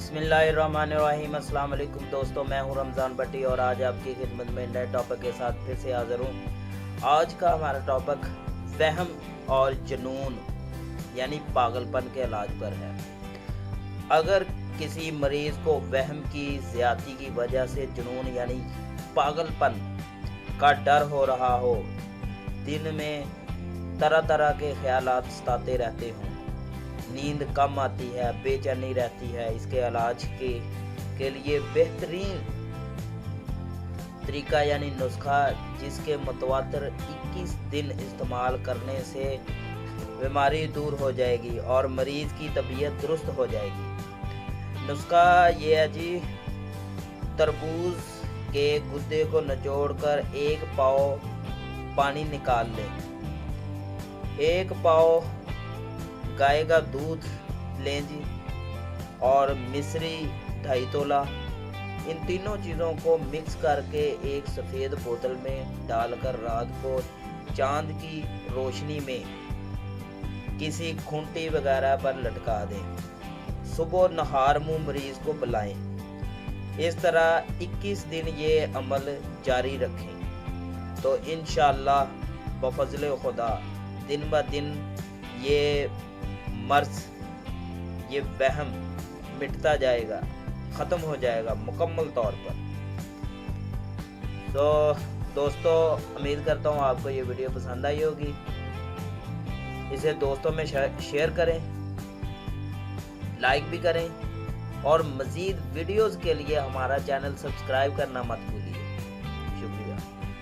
बिस्मिल्लाहिर्रहमानिर्रहीम। अस्सलाम वालेकुम दोस्तों, मैं हूं रमज़ान भट्टी और आज आपकी खिदमत में नए टॉपिक के साथ फिर से हाज़िर हूं। आज का हमारा टॉपिक वहम और जुनून यानी पागलपन के इलाज पर है। अगर किसी मरीज़ को वहम की ज़्यादती की वजह से जुनून यानी पागलपन का डर हो रहा हो, दिन में तरह तरह के ख्यालात सताते रहते हों, नींद कम आती है, बेचैनी रहती है, इसके इलाज के लिए बेहतरीन तरीका यानी नुस्खा जिसके मुतवातिर 21 दिन इस्तेमाल करने से बीमारी दूर हो जाएगी और मरीज़ की तबीयत दुरुस्त हो जाएगी। नुस्खा ये है जी, तरबूज के गुद्दे को निचोड़कर 1 पाव पानी निकाल लें, 1 पाव गाय का दूध लें जी और मिश्री 2.5 तोला। इन तीनों चीज़ों को मिक्स करके एक सफ़ेद बोतल में डालकर रात को चांद की रोशनी में किसी खूंटी वगैरह पर लटका दें। सुबह नहार मुँह मरीज़ को पिलाएं। इस तरह 21 दिन ये अमल जारी रखें तो इंशाअल्लाह बफज़ल खुदा दिन ब दिन ये मर्ज़, ये वहम मिटता जाएगा, ख़त्म हो जाएगा मुकम्मल तौर पर। तो दोस्तों, उम्मीद करता हूँ आपको ये वीडियो पसंद आई होगी। इसे दोस्तों में शेयर करें, लाइक भी करें और मज़ीद वीडियोज़ के लिए हमारा चैनल सब्सक्राइब करना मत भूलिए।